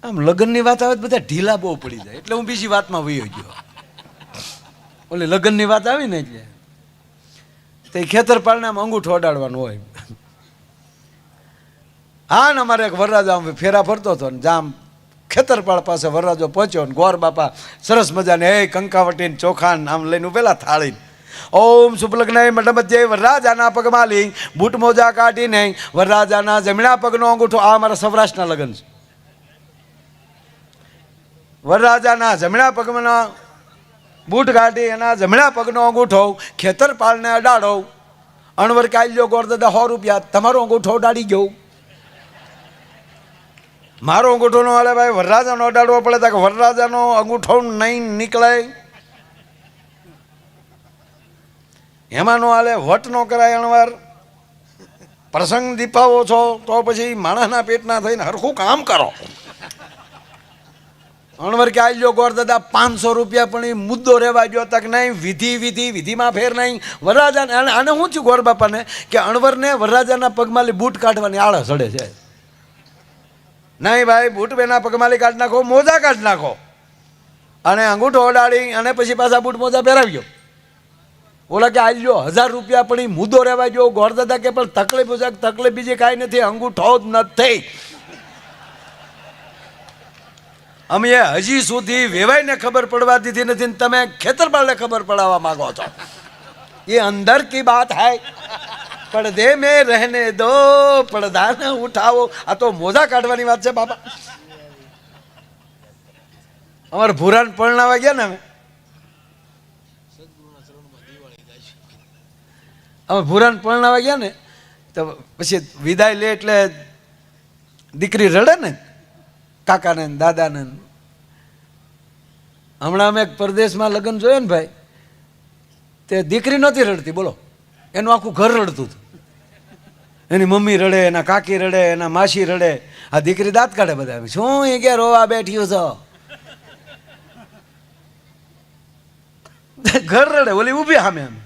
આમ લગ્નની વાત આવે તો બધા ઢીલા બહુ પડી જાય, એટલે હું બીજી વાતમાં વયો ગયો. ઓલી લગ્નની વાત આવી ને એટલે તો એ ખેતરપાળને આમ અંગૂઠો અડાડવાનું હોય. હા ને અમારે એક વરરાજા ફેરા ફરતો હતો ને જામ ખેતરપાળ પાસે વરરાજો પહોંચ્યો ને ગોર બાપા સરસ મજાને એ કંકાવટી ચોખાન આમ લઈને પેલા થાળી ઓમ સુપલગ્ન મંડપજ્જય વરરાજાના પગમાં લઈ બૂટ મોજા કાઢીને વરરાજાના જમણા પગનો અંગૂઠો. આ અમારા સૌરાષ્ટ્રના લગ્ન છે. વરરાજાના જમણા પગના બૂટ કાઢી એના જમણા પગનો અંગૂઠો ખેતરપાળને અડાડો. અણવર કાલ્યો ગોર દાદા 100 રૂપિયા, તમારો અંગૂઠો અડાડી ગયો. મારો અંગૂઠો નો હાલે ભાઈ, વરરાજાનો અડાડવો પડે તો વરરાજાનો અંગૂઠો નહીં નીકળે, એમાં નો હાલે. વટ નો કરાય. અણવાર પ્રસંગ દીપાવો છો તો પછી માણસના પેટના થઈને હરખું કામ કરો. અણવર કે આલ્યો ગોર દાદા 500 રૂપિયા, પણ એ મુદ્દો રહેવા ગયો તક નહીં. વિધિમાં ફેર નહીં. વરરાજા આને શું થયું ગોર બાપાને કે અણવરને વરરાજાના પગમાલી બૂટ કાઢવાની આળસ ચડે છે. નહીં ભાઈ, બૂટ બેના પગમાલી કાઢી નાખો, મોજા કાઢી નાખો. અને અંગૂઠો ઓડાડી અને પછી પાછા બૂટ મોજા પહેરાવ્યો. ઓલા કે આલ્યો 1000 રૂપિયા, પણ એ મુદ્દો રહેવા ગયો. ગોર દાદા કે પણ તકલીફ બીજી કાંઈ નથી, અંગૂઠો જ નથી. અમે હજી સુધી વેવાઈને ખબર પડવા દીધી નથી ને તમે ખેતરપાળને ખબર પડાવવા માંગો છો. એ અંદર કી બાત હૈ, પડદે મેં રહેને દો, પડદા ન ઉઠાવો. આ તો મોજા કાઢવાની વાત છે બાપા. અમારે ભૂરાને પરણાવા ગયા ને, અમે ભૂરાને પરણાવા ગયા ને તો પછી વિદાય લે એટલે દીકરી રડે ને, કાકાને દાદાને. હમણાં અમે પરદેશમાં લગ્ન જોયા ને ભાઈ, તે દીકરી નહોતી રડતી, બોલો, એનું આખું ઘર રડતું હતું. એની મમ્મી રડે, એના કાકી રડે, એના માસી રડે, આ દીકરી દાંત કાઢે. બધા શું એ કે રોવા બેઠ્યું છો, ઘર રડે, ઓલી ઊભી સામે. આમ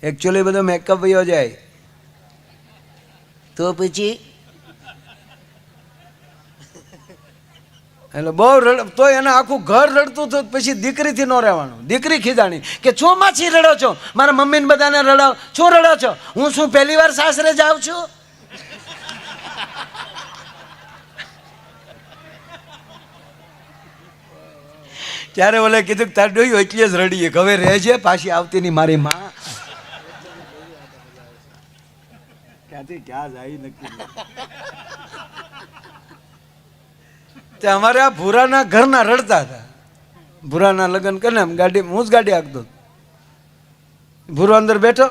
એકચ્યુઅલી બધો મેકઅપ વયો જાય તો પછી એટલે બહુ રડ તો એને આખું ઘર રડતું હતું. પછી દીકરીથી ન રહેવાનું. દીકરી ખીજાણી કે છો માછી રડો છો, મારા મમ્મીને બધાને રડાવ, છો રડો છો, હું શું પહેલી વાર સાસરે જાઉં છું? ત્યારે ઓલે કીધું કે તાર ડોયું એટલે જ રડીએ, હવે રહેજે, પાછી આવતી નહીં મારી માં. ક્યાંથી ક્યાં જાય નક્કી. અમારે આ ભૂરાના ઘરના રડતા હતા. ભૂરાના લગ્ન કરીને એમ ગાડી, હું જ ગાડી હાંકતો. ભૂરો અંદર બેઠો,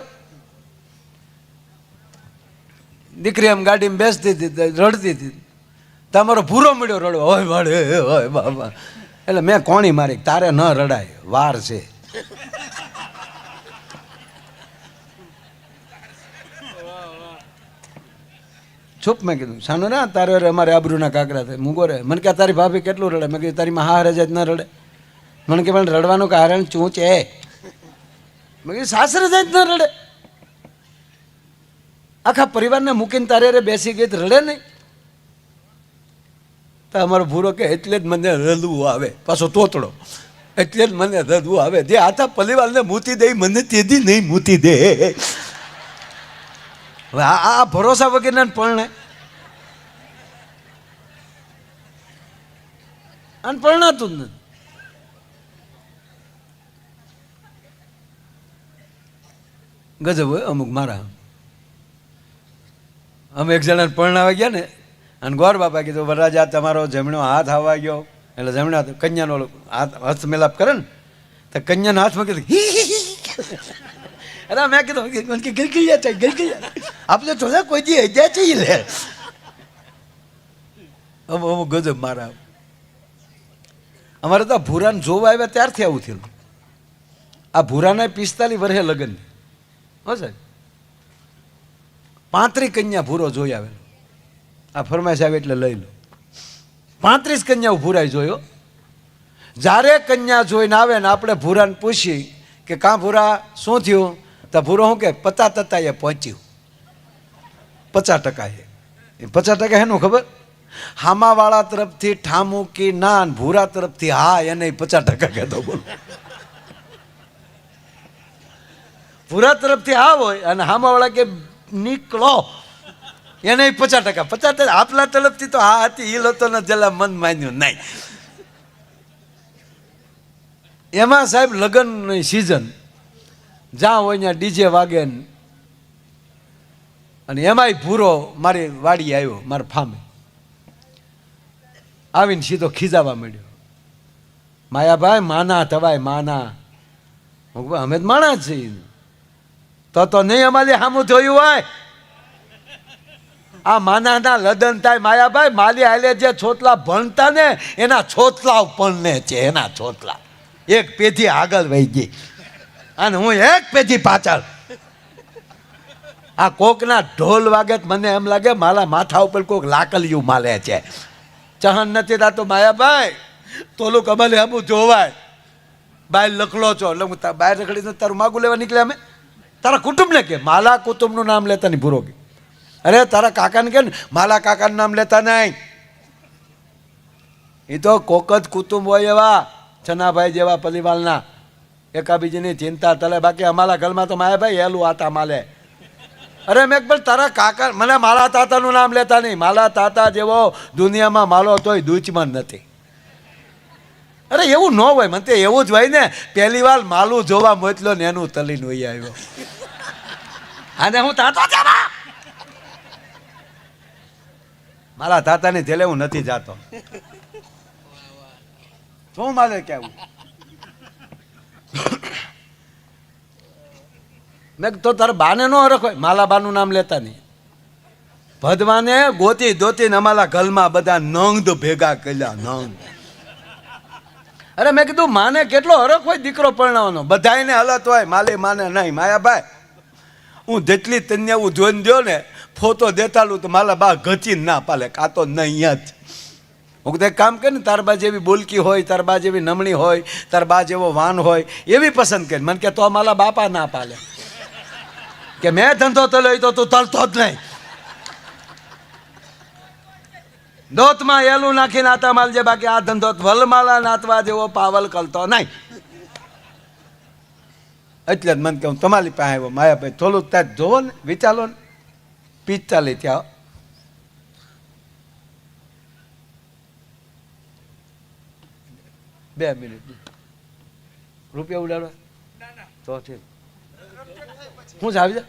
દીકરી એમ ગાડીમાં બેસતી હતી, રડતી હતી. તમારો ભૂરો મળ્યો રડવા, હોય મારે હોય બાબા. એટલે મેં કોણી મારી, તારે ન રડાય, વાર છે. ચૂપ. મેં કીધું સાનો ના, તારે અમારે આબરૂના કાકરા થાય, મૂકો રે. મને કે તારી ભાભી કેટલું રડે? મેં કીધું તારી માં હારે જ ન રડે. મને કે પણ રડવાનું કારણ શું છે? મેં કીધું સાસરે જ ન રડે. આખા પરિવારને મૂકીને તારે બેસી ગઈ રડે નહીં. તો અમારો ભૂરો કે એટલે જ મને રડવું આવે, પાછો તોતડો, એટલે જ મને રડવું આવે. જે આખા પરિવારને મૂતી દે, મને તેથી નહીં મૂતી દે. હવે આ ભરોસા વગરના પરણે અને પરણાતું જ નથી. ગજબ હોય અમુક મારા. અમે એક જણા પરણાવા ગયા ને, અને ગોર બાપા કીધું વરરાજા તમારો જમણો હાથ આવવા ગયો. એટલે જમણા કન્યાનો હાથ મેલાપ કરે ને, તો કન્યાના હાથમાં કીધું. અરે મેં કીધું ગલગલિયા આપણે થોડા કોઈ દી હજા चाहिए લે. અમુક ગજબ મારા. અમારે તો ભૂરાને જોવા આવ્યા ત્યારથી આવું થયું. આ ભૂરાના 45 વર્ષે લગ્ન. હો સાહેબ, 35 કન્યા ભૂરો જોઈ આવેલો. આ ફરમાઈશ આવે એટલે લઈ લો. 35 કન્યાઓ ભૂરાઈ જોયો. જ્યારે કન્યા જોઈને આવે ને આપણે ભૂરાને પૂછી કે કાં ભૂરા શું થયું, તો ભૂરો શું કે 50% પહોંચ્યું. 50% એ 50% એનું ખબર હામાવાળા તરફથી ઠામુકી ના, ભૂરા તરફથી હા, એને 50% કહેતો. બોલો, ભૂરા તરફથી હા હોય અને હામાવાળા કે નીકળો, એને 50%. 50% આપલા તરફથી તો હા હતી, એ લોકો જલા મન માન્યું નહીં. એમાં સાહેબ લગ્નની સિઝન, જ્યાં હોય ત્યાં ડીજે વાગે અને એમાંય ભૂરો મારી વાડી આવ્યો, મારા ફામે આવીને સીધો ખીજાવા માંડ્યો, માયાભાઈ માના તવાય માના. હું અમે જ માણા જ છીએ, તો નહીં અમારી સામું જોયું હોય. આ માનાના લદન થાય માયાભાઈ, માલી હાલે જે છોતલા ભણતા ને એના છોતલા પણ છે, એના છોતલા એક પેઢી આગળ વહી ગઈ અને હું એક પેઢી પાછળ. આ કોકના ઢોલ વાગે મને એમ લાગે મારા માથા ઉપર કોક લાકલિયું માલે છે. ચહન નથી થતું માયાભાઈ, તોલું કમલે આમ જોવાય. બાય લખલો છો એટલે હું બહાર રખડીને તારું માગું લેવા નીકળ્યા. અમે તારા કુટુંબને કે માલા કુટુંબનું નામ લેતા નહીં. ભૂરો કે અરે તારા કાકાને કે ને માલા કાકાનું નામ લેતા નહીં. એ તો કોક જ કુટુંબ હોય એવા છનાભાઈ જેવા પરિવારના, એકાબીજીની ચિંતા તલે. બાકી અમારા ઘરમાં તો માયાભાઈ એલું આતા માલે. અરે મેં પણ તારા કાકા, મને મારા તાતાનું નામ લેતા નહીં. મારા તાતા જેવો દુનિયામાં માલો તોય દુચમન નથી. અરે એવું ન હોય, મને તો એવું જ હોય ને. પહેલી વાર માલું જોવા મોકલો ને એનું તલીન વહી આવ્યો. અને હું તાતા જવા, મારા તાતાની જેલે હું નથી જાતો. શું મારે કેવું? મેં તો તારા બાને નો હરખ હોય, માલા બાનું નામ લેતા નહીં. ભદવાને ગોતી દોતીને અમારા ઘરમાં બધા નંગ ભેગા કર્યા, નંગ. અરે મેં કીધું માને કેટલો હરખ હોય દીકરો પરણાવવાનો, બધાને હલત હોય, માલે માને નહીં. માયાભાઈ, હું જેટલી તને હું જોઈને દો ને ફોટો દેતાલું તો મારા બા ઘચીને ના પાલે, કાં તો નહીં જ. હું તો એક કામ કરે ને, તાર બા જેવી બોલકી હોય, તાર બા જેવી નમણી હોય, તાર બા જેવો વાન હોય એવી પસંદ કરી. મને કે તો મારા બાપા ના પાલે, કે મેં ધંધો તલ્યો તો તું તલતો જ નહીં. દોતમાં એલું નાખીને આતા માલજે, બાકી આ ધંધો વલમાલા નાતવા જેવો પાવલ કરતો નહીં. એટલે જ મને કહું તમારી પાસે આવ્યો. માયાભાઈ થોડું ત્યાં જોવો ને, વિચારો ને. 45 ત્યાં 2 મિનિટ રૂપિયા ઉડાડવા તો ઠીક. શું છે આવી જા?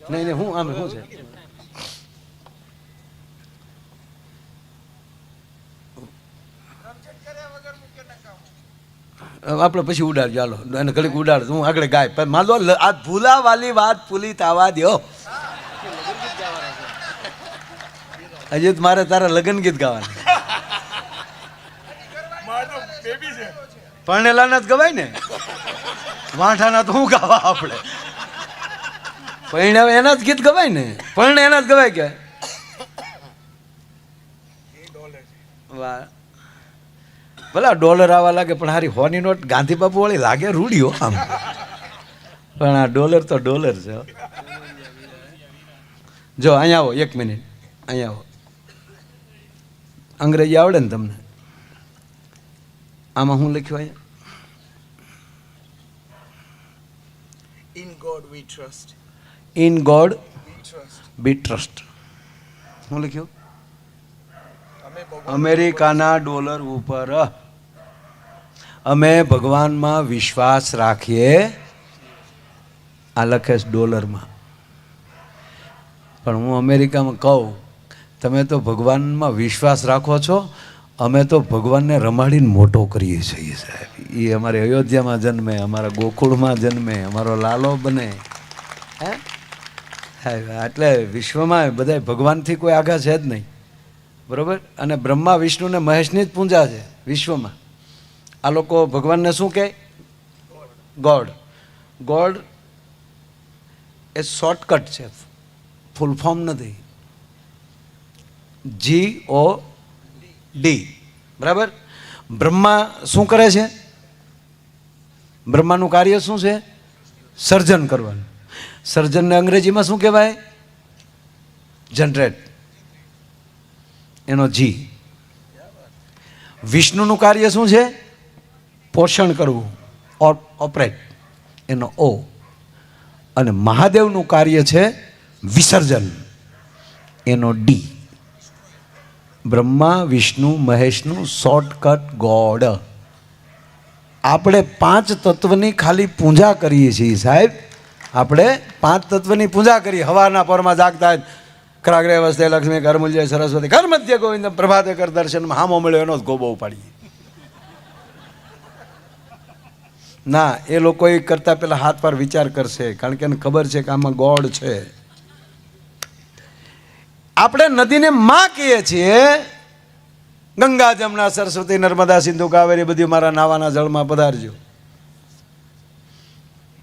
નહીં નહીં, હું આમે શું છે? આપણે પછી ઉડાડજો, ચાલો એને ઘડીક ઉડાડ, હું આગળ ગાય. પણ માનો આ ભૂલા વાલી વાત ભૂલી તાવા દો. હજી મારે તારા લગ્ન ગીત ગાવાના. પરણેલાના જ ગવાય ને, વાંઠાના તો શું ગાવા આપણે? પરણે એના જ ગીત ગવાય ને, પરણે એના જ ગવાય. કે વાહ, ભલા ડોલર આવવા લાગે પણ હારી હોની નોટ ગાંધી બાપુ વાળી લાગે રૂડિયો આમ. પણ આ ડોલર તો ડોલર છે. જો અહીંયા આવો, 1 મિનિટ અહીંયા આવો. અંગ્રેજી આવડે ને તમને? આમાં હું લખ્યું અહીંયા? In God we trust. In God We trust. We trust. શું લખ્યું? અમે અમેરિકાના ડોલર ઉપર અમે ભગવાનમાં વિશ્વાસ રાખીએ. આ લખે છે ડોલરમાં. પણ હું અમેરિકામાં કહું, તમે તો ભગવાનમાં વિશ્વાસ રાખો છો, અમે તો ભગવાનને રમાડીને મોટો કરીએ છીએ સાહેબ. એ અમારે અયોધ્યામાં જન્મે, અમારા ગોકુળમાં જન્મે, અમારો લાલો બને. હે એટલે વિશ્વમાં બધા ભગવાનથી કોઈ આગા છે જ નહીં, બરાબર? અને બ્રહ્મા વિષ્ણુ ને મહેશની જ પૂજા છે વિશ્વમાં. આ લોકો ભગવાનને શું કહે? ગોડ. ગોડ એ શોર્ટકટ છે, ફૂલ ફોર્મ નથી. GOD, બરાબર? બ્રહ્મા શું કરે છે? બ્રહ્માનું કાર્ય શું છે? સર્જન કરવાનું. સર્જનને અંગ્રેજીમાં શું કહેવાય? જનરેટ. એનો જી. વિષ્ણુનું કાર્ય શું છે? પોષણ કરવું, ઓપરેટ, એનો ઓ. અને મહાદેવનું કાર્ય છે વિસર્જન, એનો ડી. બ્રહ્મા વિષ્ણુ મહેશનું શોર્ટકટ ગોડ. આપણે પાંચ તત્વની ખાલી પૂજા કરીએ છીએ સાહેબ. આપણે પાંચ તત્વની પૂજા કરીએ. હવારના પરમાં જાગતા કરાગ્રે વસ્તે લક્ષ્મી કરમૂલ્ય સરસ્વતી કર મધ્ય ગોવિંદ પ્રભાતે કર દર્શનમાં હામો મળ્યો એનો જ ગોબો ઉપાડીએ. ના, એ લોકો એ કરતા પહેલા હાથ પર વિચાર કરશે, કારણ કે એને ખબર છે કે આમાં ગોડ છે. આપણે નદીને માં કહીએ છીએ. ગંગા જમના સરસ્વતી નર્મદા સિંધુ કાવેરી બધી મારા નાવાના જળમાં પધારજો.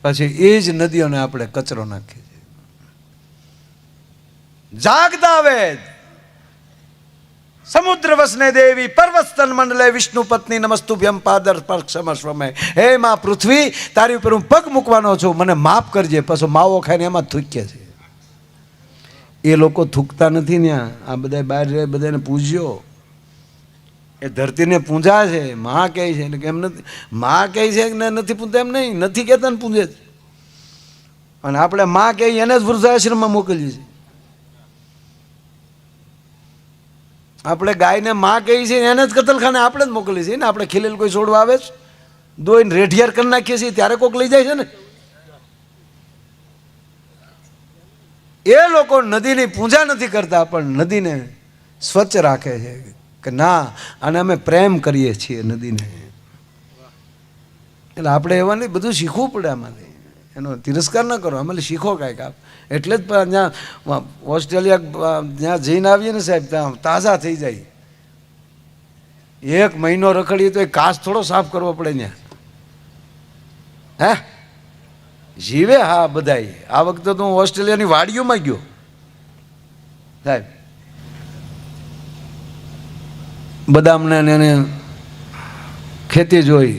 પછી એ જ નદીઓને આપણે કચરો નાખીએ છીએ. જાગતા વેદ સમુદ્ર વસને દેવી પર્વતસ્તન મંડલે વિષ્ણુ પત્ની નમસ્તુભ્યમ પાદર સ્પર્શમસ્વમે. હે માં પૃથ્વી, તારી ઉપર હું પગ મૂકવાનો છું, મને માફ કરજે. પછી માવો ખાઈને એમાં થૂકે છે. એ લોકો થૂકતા નથી ને. આ બધા બહાર રહે, બધાને પૂજ્યો. એ ધરતીને પૂંજા છે. માં કહે છે ને કેમ નથી? માં કહે છે કે નથી પૂજતા એમ નહીં, નથી કહેતા ને પૂંજે છે. અને આપણે માં કહીએ એને જ વૃદ્ધાશ્રમમાં મોકલીએ છીએ. આપણે ગાયને માં કહીએ છીએ એને જ કતલખાને આપણે જ મોકલીએ છીએ ને. આપણે ખીલેલ કોઈ છોડવા આવે છે, દોઈને રેઢિયાર કરી નાખીએ છીએ, ત્યારે કોઈક લઈ જાય છે ને. એ લોકો નદીની પૂજા નથી કરતા, પણ નદીને સ્વચ્છ રાખે છે કે ના, અને અમે પ્રેમ કરીએ છીએ નદીને. એટલે આપણે એવા નહીં, બધું શીખવું પડે આમાંથી. એનો તિરસ્કાર ન કરો, આમાં શીખો કાંઈક આપ. એટલે જ ત્યાં ઓસ્ટ્રેલિયા જ્યાં જઈને આવીએ ને સાહેબ, ત્યાં તાજા થઈ જાય. 1 મહિનો રખડીએ તો એ કાચ થોડો સાફ કરવો પડે ત્યાં. હે જીવે. હા બધાય. આ વખતે તો હું ઓસ્ટ્રેલિયાની વાડીઓમાં ગયો સાહેબ. બદામને એને ખેતી જોઈ.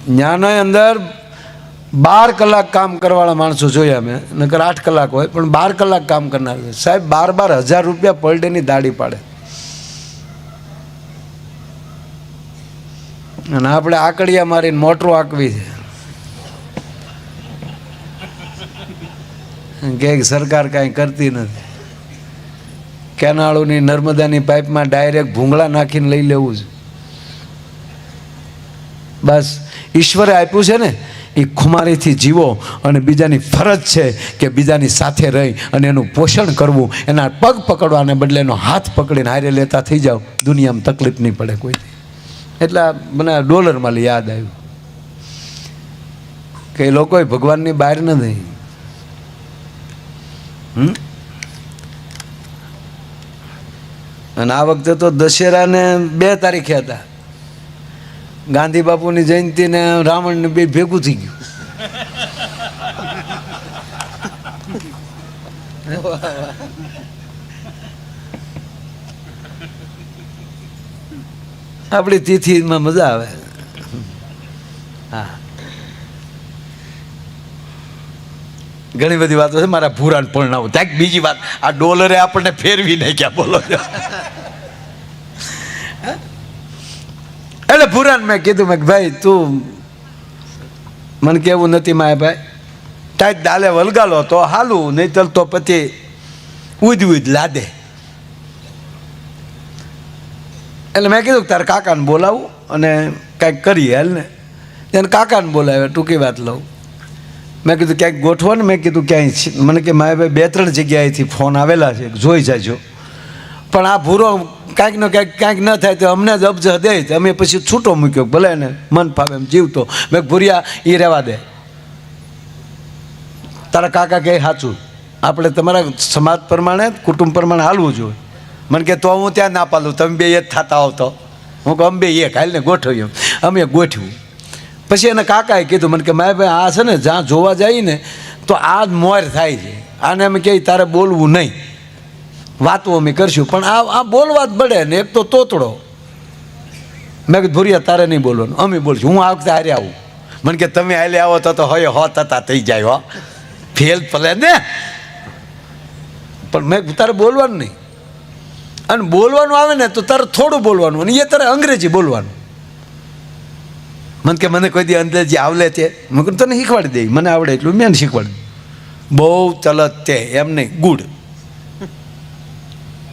ત્યાંના અંદર 12 કલાક કામ કરવાવાળા માણસો જોયા મેં. નકર 8 કલાક હોય, પણ 12 કલાક કામ કરનાર સાહેબ. 12,000 રૂપિયા પર ડેની દાડી પાડે. અને આપણે આકડિયા મારીને મોટરો આંકવી છે કે સરકાર કાંઈ કરતી નથી. કેનાળોની નર્મદાની પાઇપમાં ડાયરેક્ટ ભૂંગળા નાખીને લઈ લેવું છે. બસ ઈશ્વરે આપ્યું છે ને, એ ખુમારીથી જીવો. અને બીજાની ફરજ છે કે બીજાની સાથે રહી અને એનું પોષણ કરવું. એના પગ પકડવાને બદલે એનો હાથ પકડીને હારે લેતા થઈ જાઓ, દુનિયામાં તકલીફ નહીં પડે કોઈ. એટલે મને ડોલરમાં યાદ આવ્યું કે એ લોકોએ ભગવાનની બહાર નથી. અને આ વખતે તો દશેરાને 2 તારીખે હતા. ગાંધી બાપુની જયંતિ ને રાવણને બે ભેગું થઈ ગયું. આપણી તિથિમાં મજા આવે. હા, ઘણી બધી વાતો છે. મારા ભૂરાને પરણાવું. ત્યાં બીજી વાત, આ ડોલરે આપણને ફેરવી નાખ્યા. બોલો. એટલે ભૂરાને મેં કીધું, મેં ભાઈ તું મને કેવું નથી માય ભાઈ, ટાઈટ દાલે વલગાલો તો હાલું, નહીં તો પછી ઉદ લાદે. એટલે મેં કીધું તારે કાકાને બોલાવું અને કાંઈક કરીએ હાલ ને. એને કાકાને બોલાવે, ટૂંકી વાત લઉં. મેં કીધું ક્યાંક ગોઠવો ને. મેં કીધું ક્યાંય. મને કે મારે ભાઈ 2-3 જગ્યાએથી ફોન આવેલા છે, જોઈ જાજો. પણ આ ભૂરો કાંઈક ને કાંઈક ન થાય તો અમને જ અબજ દે. અમે પછી છૂટો મૂક્યો, ભલે ને મન ફાવે એમ જીવતો. મેં ભૂરિયા એ રહેવા દે. તારા કાકા કહે સાચું, આપણે તમારા સમાજ પ્રમાણે કુટુંબ પ્રમાણે હાલવું જોઈએ. મને કે તો હું ત્યાં ના પાલું, તમે બે જ થતા હોવ તો. હું કહું અમે બે એક હાલ ને ગોઠવ્યું. અમે ગોઠવ્યું. પછી એને કાકાએ કીધું મને કે મારે ભાઈ આ છે ને જ્યાં જોવા જઈએ ને તો આ જ મોર થાય છે. આને અમે કહીએ તારે બોલવું નહીં, વાતો અમે કરશું, પણ આ બોલવા જ પડે ને. એક તો તોતડો. મેં કીધું ભૂરિયા તારે નહીં બોલવાનું, અમે બોલશું. હું આ વખતે હારે આવું. મને કે તમે હાલે આવો તો હોય હો થતા થઈ જાય. હો ફેલ ભલે ને, પણ મેં તારે બોલવાનું નહીં. અને બોલવાનું આવે ને તો તારે થોડું બોલવાનું અને એ તારે અંગ્રેજી બોલવાનું. મને કે મને કોઈ દી અંગ્રેજી આવડે છે, મેં કહ્યું તને શીખવાડી દે, મને આવડે એટલું મેં શીખવાડી દઉં. બહુ ચલત તે એમ નહીં, ગુડ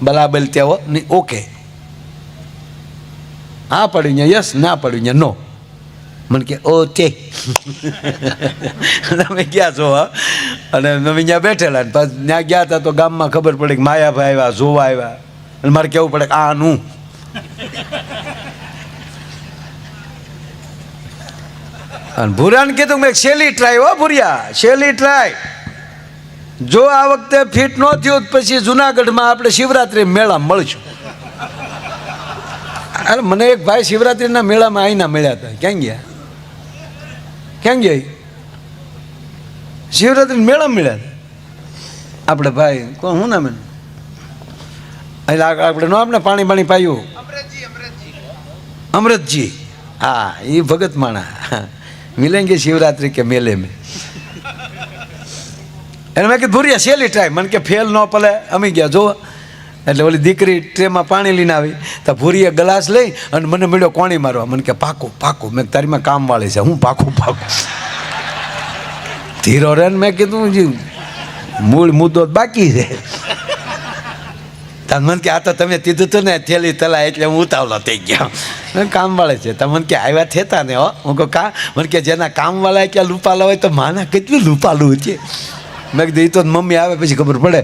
બરાબર તેવો નહીં, ઓકે, હા પડ્યું ત્યાં યસ, ના પડ્યું ત્યાં નો. મને કે ઓ તે તમે ક્યાં છો? હા, અને અમે ત્યાં બેઠેલા ને પછી ત્યાં ગયા હતા તો ગામમાં ખબર પડી કે માયાભાઈ આવ્યા, જોવા આવ્યા, અને મારે કહેવું પડે કે આનું. અને ભૂરાને કીધું મેં શેલી ટ્રાય, હો ભૂરિયા શેલી ટ્રાય. જો આ વખતે ફિટ ન થયું પછી જુનાગઢમાં આપણે શિવરાત્રી મેળામાં મળશું. અરે મને એક ભાઈ શિવરાત્રીના મેળામાં આઈના મળ્યા હતા. ક્યાં ગયા? ક્યાં ગયા? શિવરાત્રી મેળામાં મળ્યા હતા આપણે ભાઈ. કોણ શું નામ એનું? એટલે આપણે નો આપણે પાણી પાણી પાયું, અમૃતજી. હા, એ ભગત માણા મિલેંગે શિવરાત્રી કે મેલે મેં. એને મેં કીધું ભૂરિયા શેલી ટ્રાય. મને કે ફેલ ન પલે. અમે ગયા જોવા. એટલે ઓલી દીકરી ટ્રેમાં પાણી લઈને આવી તો ભૂરીએ ગ્લાસ લઈ અને મને મળ્યો કોણી મારવા. મને કે પાકું પાકું. મેં તારીમાં કામવાળી છે, હું પાકું પાકું ધીરો રે. મેં કીધું જી મૂળ મુદ્દો બાકી છે. મને કે આ તો તમે કીધું હતું ને થેલી તલા, એટલે હું ઉતાવળો થઈ ગયો. કામવાળે છે તો મને કે આવ્યા થેતા ને. હો હું કહું કા? મને કે જેના કામવાળા ક્યાં લૂપાલા હોય તો માના કેટલું લૂપાલું છે. મેં કીધું એ તો મમ્મી આવે પછી ખબર પડે.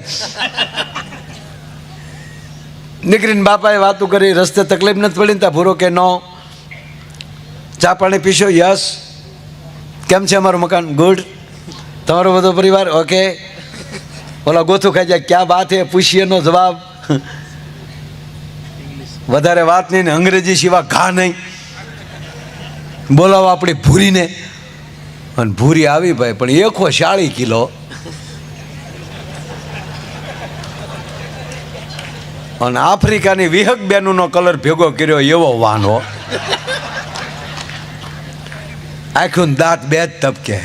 નીકળીને બાપાએ વાતું કરી, રસ્તે તકલીફ નથી પડી ને? તા ભૂરો કે નો. ચા પાણી પીશો? યસ. કેમ છે અમારું મકાન? ગુડ. તમારો બધો પરિવાર? ઓકે. ઓલા ગોથું ખાઈ જાય, ક્યાં વાત હે? પૂછીએ નો જવાબ. વધારે વાત નહીં ને અંગ્રેજી સિવાય ઘા નહીં. બોલાવો આપણી ભૂરીને. અને ભૂરી આવી ભાઈ, પણ 140 કિલો. અને આફ્રિકાની વિહક બેનુનો કલર ભેગો કર્યો એવો વાનો. આખું દાંત બે જ તબકે.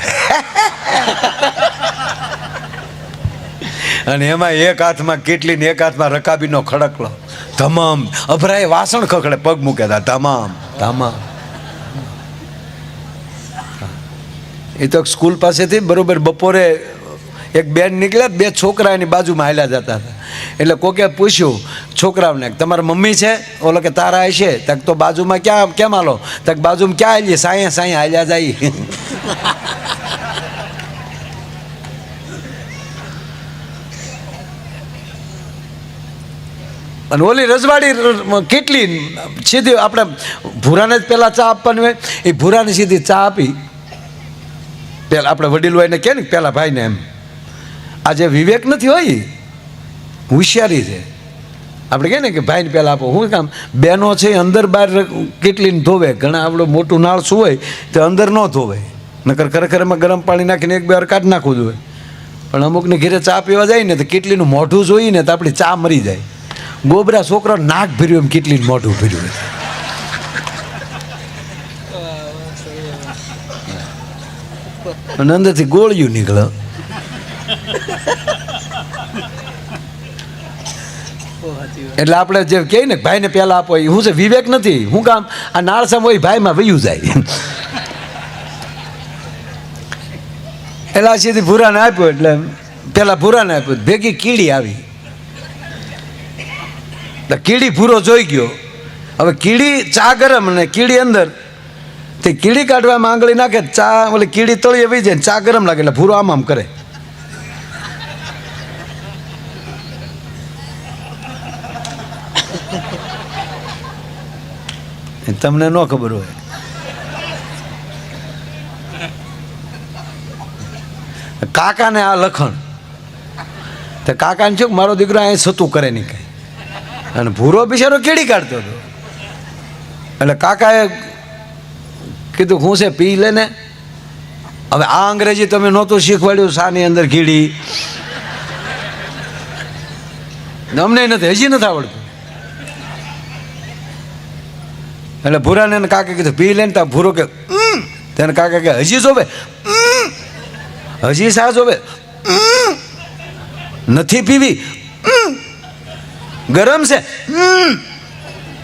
અને એમાં એક હાથમાં કેટલી ને એક હાથમાં રકાબીનો ખડકલો. તમામ અભરાય વાસણ ખખડે, પગ મૂકે તા તમામ તમામ. એ તો સ્કૂલ પાસેથી બરોબર બપોરે એક બેન નીકળ્યા, 2 છોકરા એની બાજુમાં હાલ્યા જતા હતા. એટલે કોકે પૂછ્યું છોકરાઓને, તમારા મમ્મી છે? ઓલો કે તારા હશે. તક તો બાજુમાં ક્યાં કેમ હાલો? તક બાજુમાં ક્યાં હાલીએ? સાંયે સાંયે હાલ્યા જાય. અને ઓલી રજવાડી કેટલી સીધી આપણે ભૂરાને જ પહેલાં ચા આપવાની હોય, એ ભૂરાને સીધી ચા આપી. પહેલાં આપણે વડીલો એને કહે ને પહેલાં ભાઈને એમ. આ જે વિવેક નથી હોય, હોશિયારી છે. આપણે કહે ને કે ભાઈને પહેલાં આપો. શું કામ? બહેનો છે અંદર બહાર કેટલીને ધોવે. ઘણા આપણું મોટું નાળસું હોય તો અંદર ન ધોવે, નકર ખરેખર એમાં ગરમ પાણી નાખીને 1-2 વાર કાઢી નાખવું જોઈએ. પણ અમુકને ઘરે ચા પીવા જાય ને તો કેટલીનું મોઢું જોઈએ ને તો આપણી ચા મરી જાય. ગોબરા છોકરો નાક ભર્યું એમ કેટલીનું મોઢું ભર્યું. અને અંદરથી ગોળિયું નીકળે. એટલે આપણે જે કહીએ ને ભાઈને પહેલાં આપો, એ શું છે? વિવેક નથી. શું કામ? આ નાળસામ હોય ભાઈમાં વયું જાય. એટલે આ સીધી ભૂરાને આપ્યો. એટલે પેલા ભૂરાને આપ્યો, ભેગી કીડી આવી. કીડી ભૂરો જોઈ ગયો. હવે કીડી ચા ગરમ ને કીડી અંદર. તે કીડી કાઢવામાં આંગળી નાખે, ચા ઓલી કીડી તળીએ વહી જાય, ચા ગરમ લાગે એટલે ભૂરો આમ આમ કરે. તમને ન ખબર હોય. કાકાને આ લખણ. તો કાકાને શું, મારો દીકરો અહીં સતું કરે નહીં કાંઈ. અને ભૂરો બિચારો કેડી કાઢતો હતો. એટલે કાકાએ કીધું હું છે પી લે ને. હવે આ અંગ્રેજી તમે નહોતું શીખવાડ્યું, શાની અંદર કીડી. અમને નથી, હજી નથી આવડતું. એટલે ભૂરાને કાકે કીધું પી લે ને. ત્યાં ભૂરો કે તેને કાકા કે હજી જોવે, હજી સા જોવે, નથી પીવી. ગરમ છે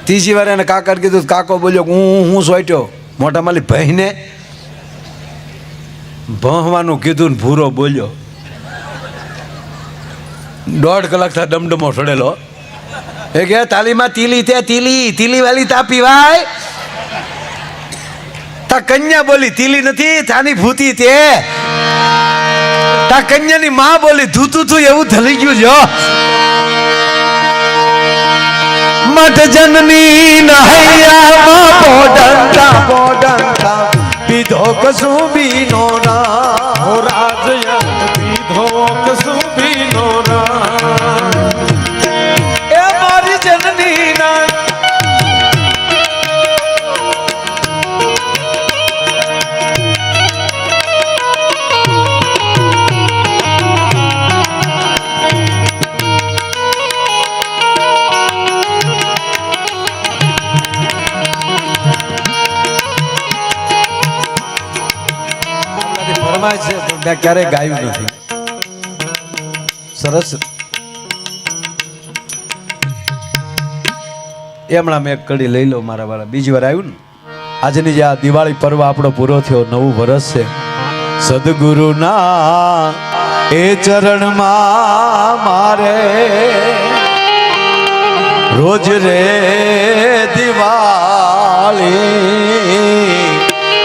ત્રીજી વાર એને કાકા કીધું કાકો બોલ્યો હું સોટ્યો મોટા માલી ભાઈને ભણવાનું કીધું ને ભૂરો બોલ્યો 1.5 કલાક થા ડમડમો છોડેલો એ કે તાલીમાં તીલી તે તીલી વાલી તા પીવાય તા કન્યા બોલી તીલી નથી તાની ભૂતી તે તા કન્યાની માં બોલી ધૂતું તું એવું થલી ગયું જો મઠ જનની નહૈયામાં પોડંતા પીધો કસુંબીનો ના હો રાજયન પીધો કસુંબીનો રામ એ મારી જનની ના ફરમાય છે પણ મેં ક્યારેય ગાયું નથી સરસ હમણાં મેં એક કડી લઈ લો મારા વાળા બીજી વાર આવ્યું ને આજની જે આ દિવાળી પર્વ આપણો પૂરો થયો નવું વર્ષ છે સદગુરુના એ ચરણમાં મારે રોજ રે દિવાળી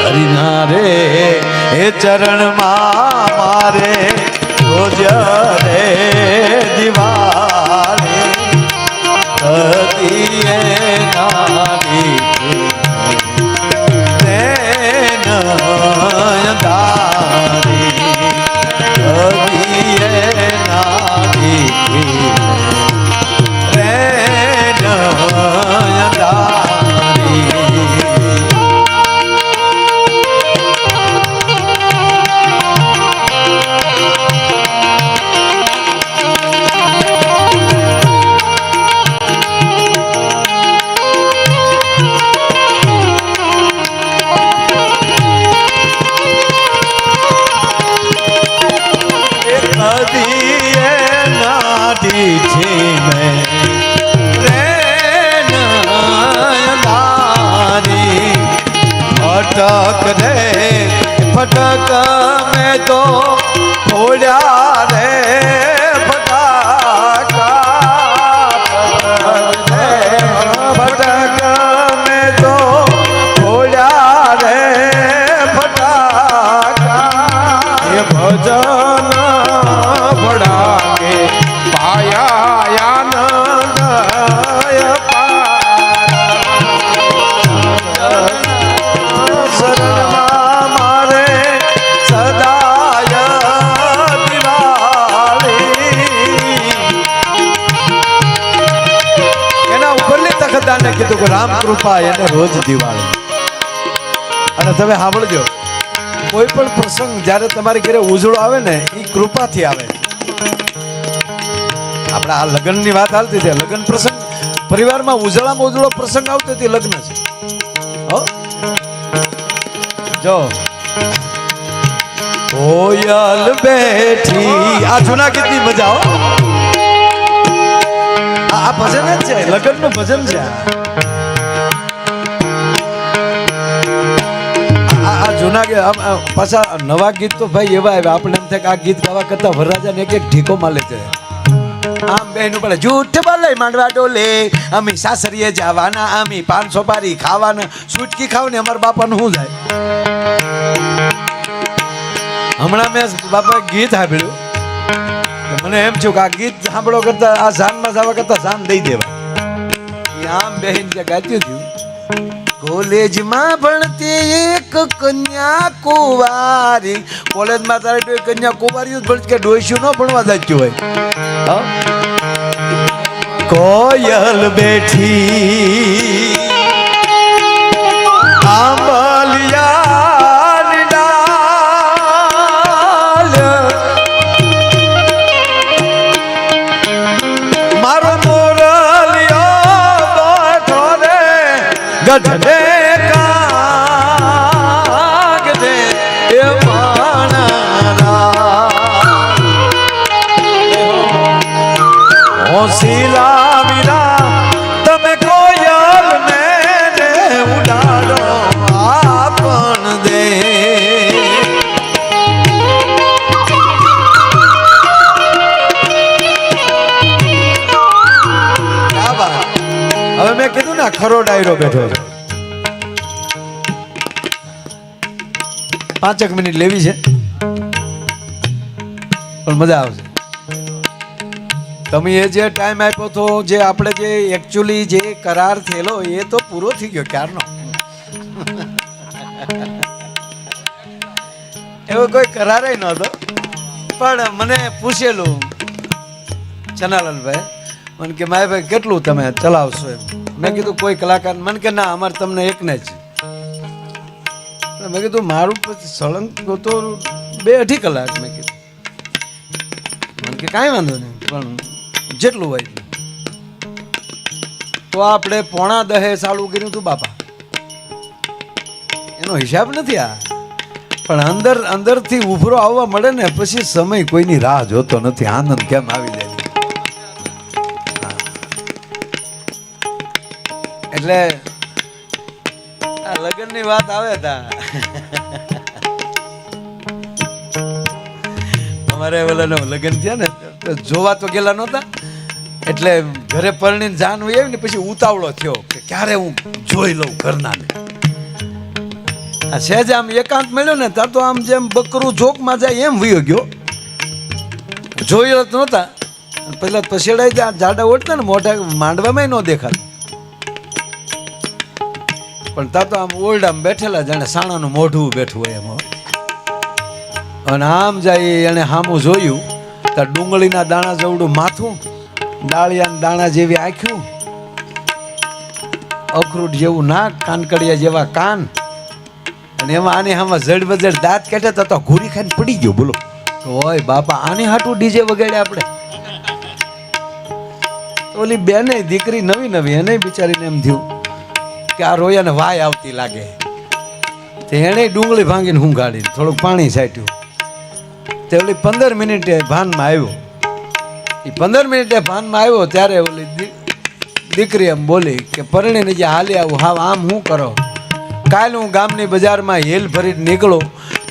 હરિના રે એ ચરણમાં મારે રોજ રે દિવાળી હરિએ નાની નયનદારી હરિએ નાની નયનદારી फटक रे फटक में तो फोड़ा रे फटाका फटक में तो फोड़ा रे फटाका ये भजन बड़ा के पाया आनंद શરણમાં મારે સદાય દિવાળી એના ઉપરની તખતદારને કીધું કે રામ કૃપા એને રોજ દિવાળી અને તમે સાંભળજો કોઈ પણ પ્રસંગ જ્યારે તમારી ઘરે ઉજળો આવે ને એ કૃપાથી આવે આપણે આ લગ્નની વાત હાલતી હતી લગ્ન પ્રસંગ પરિવારમાં ઉજળામાં ઉજળો પ્રસંગ આવતો તે લગ્ન છે હો જો કોયલ બેઠી આ જૂના ગીતની મજા હો આ ભજન જ છે લગ્નનું ભજન છે આ જૂના પાછા નવા ગીત તો ભાઈ એવા આવ્યા આપણે એમ થાય કે આ ગીત ગાવા કરતા વરરાજાને એક ઢીકો માલે છે આમ બહેનું પડે જૂઠ બોલે માંડવા ડોલે અમે સાસરીએ જવાના અમે 500 પારી ખાવાના સુટકી ખાવાની અમારા બાપાનું શું જાય હમણાં મેં બાપા ગીત સાંભળ્યું મને એમ થયું કે આ ગીત સાંભળો કરતા આ જાનમાં જવા કરતા જાન દઈ દેવા આમ બહેન જે ગાત્યું થયું કોલેજમાં ભણતી એક કન્યા કુંવારી કોલેજમાં તારે કન્યા કુંવારી ભણ કે ડોસ્યું ન ભણવા જતું હોય કોયલ બેઠી આંબલિયાની ડાલ મારો મોરલિયો બેઠો રે ગઢે કાગ દે એ માણા હોશીલા વિરા મેં કીધું ને ખરો ડાયરો બેઠો છે 5 મિનિટ લેવી છે પણ મજા આવશે. તમે એ જે ટાઈમ આપ્યો તો જે આપણે જે એકચ્યુઅલી જે કરાર થયેલો એ તો પૂરો થઈ ગયો ક્યારનો. એવો કોઈ કરાર નહોતો પણ મને પૂછેલું ચનાલાલભાઈ મને કે માયભાઈ કેટલું તમે ચલાવશો એમ. મેં કીધું કોઈ કલાકાર મને કે ના અમારે તમને એકને જ. મેં કીધું મારું પછી સળંગ તો 2-2.5 કલાક. મેં કીધું મને કે કાંઈ વાંધો નહીં પણ જેટલું હોય તો આપણે 9:45 ચાલુ કર્યું હતું બાપા. એનો હિસાબ નથી આ પણ અંદરથી ઉભરો આવવા મળે ને પછી સમય કોઈની રાહ જોતો નથી. આનંદ કેમ આવી જાય. એટલે આ લગ્નની વાત આવે તા અમારે ઓલાનો લગ્ન થયા ને જોવા તો ગયેલા નહોતા એટલે ઘરે પરણીને જાન હોય ને પછી ઉતાવળો થયો કે ક્યારે હું જોઈ લઉં ઘરનાને. આ સહેજ આમ એકાંત મળ્યો ને ત્યાં તો આમ જેમ બકરું જોકમાં જાય એમ વયો ગયો. જોયો જ નહોતા પેલા પછેડાઈ જાડા ઓળતા ને મોઢા માંડવામાં ન દેખાતા પણ તા તો આમ ઓરડામાં બેઠેલા જાણે સાણાનું મોઢું બેઠું હોય એમ. અને આમ જાય એને સામું જોયું તો ડુંગળીના દાણા જેવડું માથું, ડાળિયાના દાણા જેવી આંખ્યું, અખરૂટ જેવું નાક, કાનકડિયા જેવા કાન અને એમાં આની સામે જડબજડ દાંત કાઢ્યા તો ઘૂરી ખાઈને પડી ગયો. બોલો ઓય બાપા આની હાટું ડીજે વગાડ્યા આપણે. ઓલી બેને દીકરી નવી એને બિચારીને એમ થયું કે આ રોયાને વાય આવતી લાગે. તે એણે ડુંગળી ભાંગીને ઊંઘાડીને થોડુંક પાણી છાંટ્યું. તે ઓલી 15 મિનિટે ભાનમાં આવ્યો. એ 15 મિનિટે ભાનમાં આવ્યો ત્યારે ઓલી દીકરી એમ બોલી કે પરણીને જે હાલી આવું હા આમ શું કરો. કાલ હું ગામની બજારમાં હેલ ભરીને નીકળો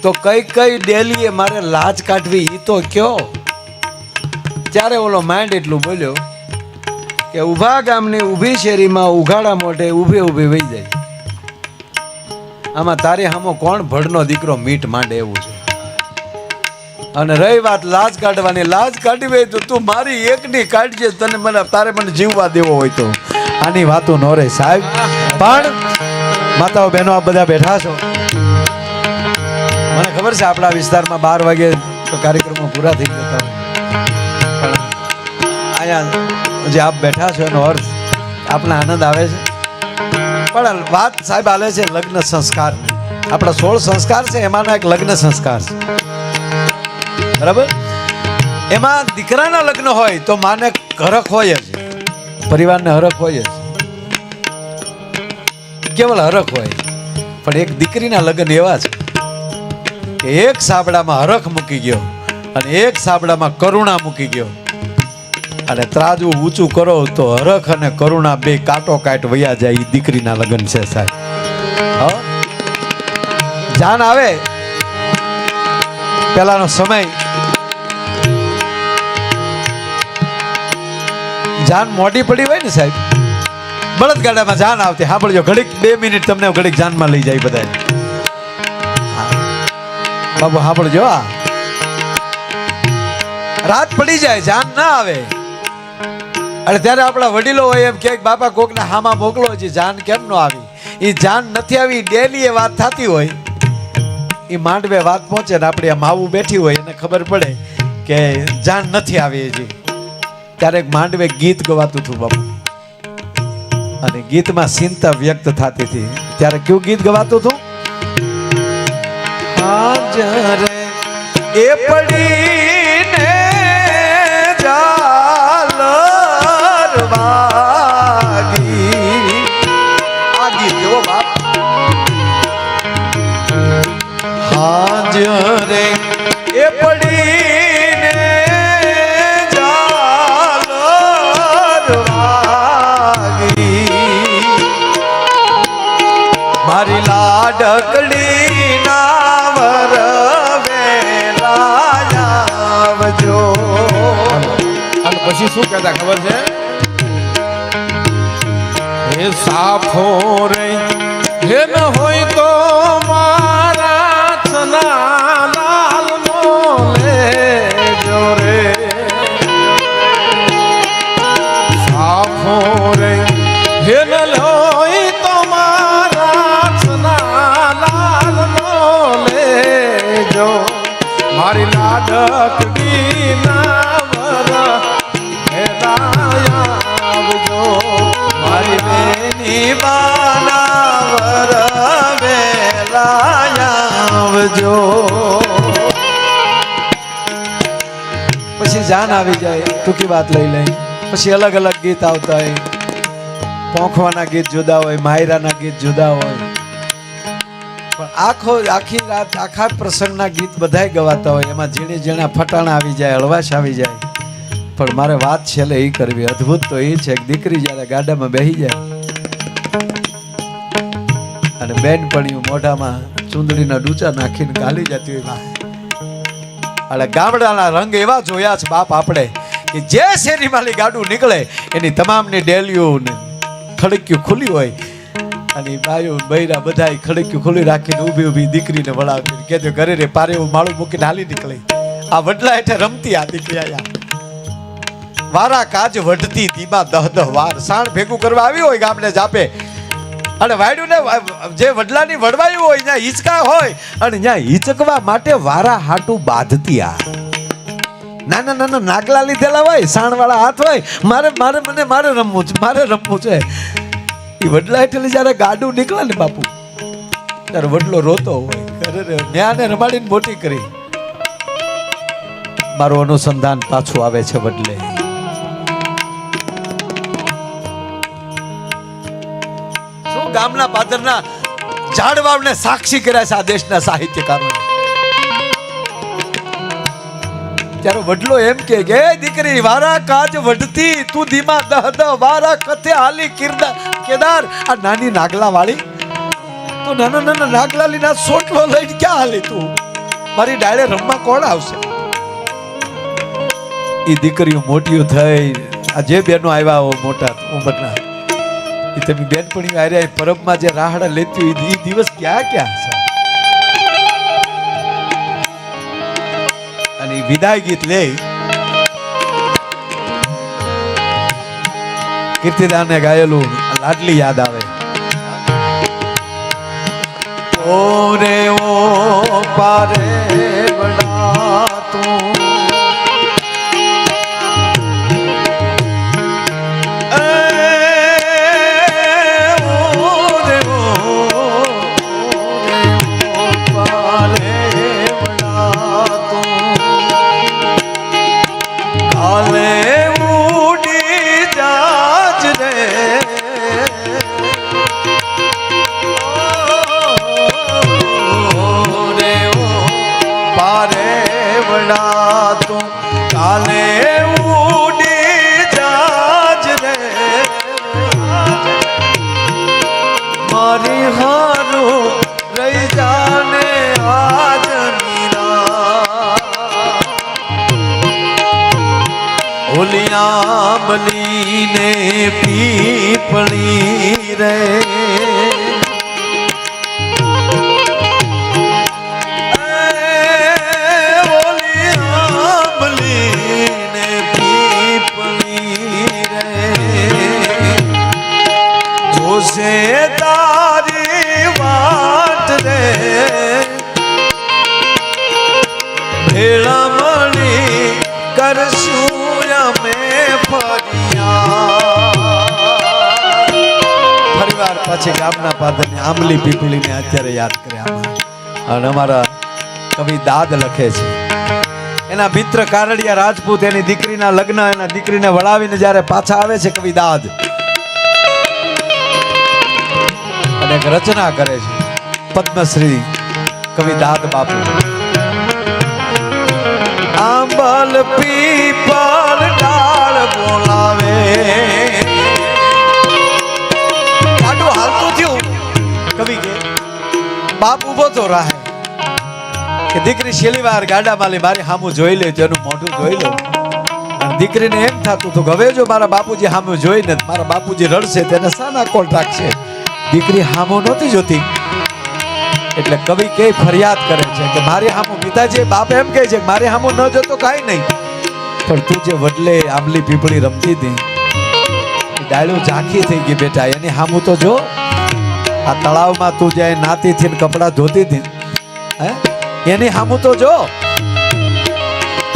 તો કઈ ડેલીએ મારે લાજ કાઢવી એ તો કયો. ત્યારે ઓલો માંડ એટલું બોલ્યો કે ઊભા ગામની ઊભી શેરીમાં ઉઘાડા મોઢે ઊભી વહી જાય. આમાં તારી સામો કોણ ભડનો દીકરો મીટ માંડે એવું છે. અને રહી વાત લાજ કાઢવાની, લાજ કાઢવી હોય તો તું મારી એકની કાઢજે. તારે મને જીવવા દેવો હોય તો આની વાતો ન રહે સાહેબ. પણ માતાઓ બહેનો આપ બધા બેઠા છો, મને ખબર છે આપણા વિસ્તારમાં 12 વાગે તો કાર્યક્રમો પૂરા થઈ જતા હોય પણ અહીંયા જે આપ બેઠા છો એનો અર્થ આપને આનંદ આવે છે. પણ વાત સાહેબ હાલે છે લગ્ન સંસ્કાર. આપણા 16 સંસ્કાર છે એમાંનો એક લગ્ન સંસ્કાર છે બરાબર. એમાં દીકરાના લગ્ન હોય તો માને હરખ હોય જ, પરિવારને હરખ હોય જ, કેવલ હરખ હોય. પણ એક દીકરીના લગ્ન એવા છે કે એક સાબડામાં હરખ મૂકી ગયો અને એક સાબડામાં કરુણા મૂકી ગયો અને ત્રાજવું ઊંચું કરો તો હરખ અને કરુણા બે કાંટો કાટ વયા જાય. એ દીકરીના લગ્ન છે સાહેબ. જાન આવે પેલાનો સમય, જાન મોડી પડી હોય ને સાહેબ, બળદગાડામાં જાન આવતી. સાંભળજો ઘડીક 2 મિનિટ તમને ઘડીક જાનમાં લઈ જાય બધા બાબુ. સાંભળજો આ રાત પડી જાય જાન ના આવે અને ત્યારે આપણા વડીલો હોય એમ કે બાપા કોકને હામાં મોકલો છે જાન કેમ ન આવી. એ જાન નથી આવી ડેલી એ વાત થતી હોય. એ માંડવે વાત પહોંચે ને આપણી આ માવું બેઠી હોય એને ખબર પડે કે જાન નથી આવી હજી. ત્યારે માંડવે ગીત ગવાતું હતું બાપુ અને ગીતમાં ચિંતા વ્યક્ત થતી હતી. ત્યારે કયું ગીત ગવાતું હતું? હાજરે એ પડીને ઝાલર વાગી. આ ગીત જો બાપ. હાજરે એ પડીને ઝાલર વાગી મારી લાડકડી ના વરવેલા આવજો. અને પછી શું કહેતા ખબર છે? હે એ સાફો રે હે ન હોય તો મારા ચના લાલ નો લેજો રે સાફો રે હે ન હોય તો મારા ચના લાલ નો લેજો મારી લાડકડી ના વર હેરાયા આવજો મારી બેની બાનાવર વેલાયા આવજો. પછી જાન આવી જાય, ટૂંકી વાત લઈ લઈ. પછી અલગ અલગ ગીત આવતા હોય. પોંખવાના ગીત જુદા હોય, માયરાના ગીત જુદા હોય. પણ આખી રાત આખા પ્રસંગના ગીત બધાય ગવાતા હોય. એમાં ઝીણી ઝીણા ફટાણા આવી જાય, હળવાશ આવી જાય. પણ મારે વાત છેલ્લે એ કરવી, અદ્ભુત તો એ છે કે દીકરી જ્યારે ગાડામાં બેસી જાય અને બેનપણીઓ મોઢામાં ચૂંદડીના ડૂચા નાખીને ગાલી જતી હોય. અને ગામડાના રંગ એવા જોયા છે બાપ આપણે કે જે શેરીમાંથી ગાડું નીકળે એની તમામની ડેલીઓ ને ખડક્યું ખુલ્લી હોય અને બાયો બૈરા બધા ખડક્યું ખુલ્લી રાખીને ઊભી ઊભી દીકરીને વળાવતી કે ઘરે રે પારે એવું માળું મૂકીને હાલી નીકળી. આ વડલા હેઠે રમતી આ દીકરી આયા વારા કાજ વઢતી દીમાં 10 વાર સાણ ભેગું કરવા આવ્યું હોય ગામને જાપે અને વાડ્યું ને જે વડલાની વડવાયું હોય ત્યાં હિંચકા હોય અને ત્યાં હિંચકવા માટે વારા હાટું બાંધતી આ નાના નાના નાગલા લીધેલા હોય સાણવાળા હાથ હોય મારે રમવું છે. એ વડલા હેઠળ જ્યારે ગાડું નીકળે ને બાપુ ત્યારે વડલો રોતો હોય ન્યાને રમાડીને મોટી કરી. મારું અનુસંધાન પાછું આવે છે વડલે. શું ગામના પાદરના ઝાડવાવને સાક્ષી કર્યા છે આ દેશના સાહિત્યકારો. ત્યારે વડલો એમ કે દીકરી વારા કાજ વઢતી તું ધીમા 10 વારા કથે હાલી કેદાર. આ નાની નાગલા વાળી તો નાના નાગલા લીના સોટલો લઈને ક્યાં હાલી તું? મારી ડાળે રમવા કોણ આવશે? એ દીકરીઓ મોટીઓ થઈ આ જે બેનો આવ્યા હો મોટા ઉંમરના એ તમે બેનપણીઓ આવ્યા પરબમાં જે રાહડા લેતી હોય એ દિવસ ક્યાં ક્યાં છે? અને વિદાય ગીત લે કીર્તિદાને ગાયેલું લાડલી યાદ આવે. ઓ રે ઓ પારે વડા તું આંબલી ને પીપળી રે ઓલી આંબલી ને પીપળી રે જોશે તારી વાટ રે ભેળા મળી કરશું ફરીવાર પાછી ગામના પાદરની આંબલી પીપળીને અત્યારે યાદ કર્યા. અને અમારા કવિ દાદ લખે છે એના મિત્ર કારડિયા રાજપૂત એની દીકરીના લગ્ન એના દીકરીને વળાવીને જ્યારે પાછા આવે છે કવિ દાદ અને એક રચના કરે છે પદ્મશ્રી કવિ દાદ બાપુ. આંબલ પીપલ ડાળ બોલાવે આટલું હાલતું થયું કવિ કે બાપ ઉભો તો રાહે કે દીકરી છેલ્લી વાર ગાડા માલી મારી સામું જોઈ લે તેનું મોઢું જોઈ લો દીકરીને એમ થતું હતું કે હવે જો મારા બાપુજી સામે જોઈને મારા બાપુજી રડશે તેને સાના કોલ રાખશે. દીકરી સામો નહોતી જોતી એટલે કવિ કે ફરિયાદ કરે છે કે મારી સામો પિતાજી બાપ એમ કહે છે કે મારી સામો ન જોતો કાંઈ નહીં, પણ તું જે વડલે આંબલી પીપળી રમતી હતી ડાળું ઝાંખી થઈ ગઈ બેટા, એની સામું તો જો. આ તળાવમાં તું જાય નાતી થી કપડા ધોતી હતી હે એની સામું તો જો.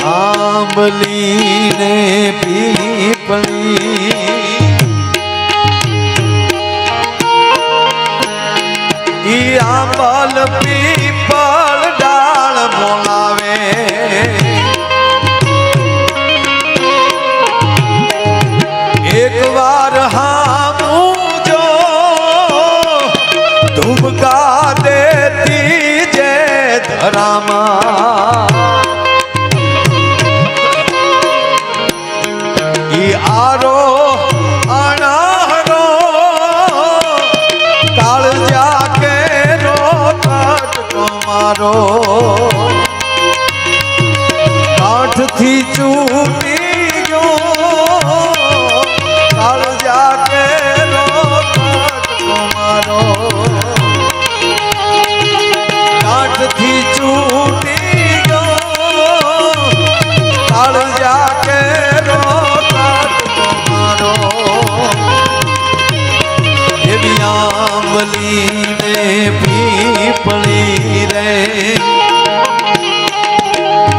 આંબલી ને પીપળી ઈ આંબલ પીપળ ડાળ બોલાવે, એક વાર હામું જો ધુબકા દેતી જે ધરામાં ઈ આરો અણારો કાળજા કેરો કટકો મારો કાઠથી ચૂટી ગયો કાળજા કેરો કટકો મારો કાઠથી ચૂટી ગયો કાળજા કેરો આંબલી ને પીપળી રે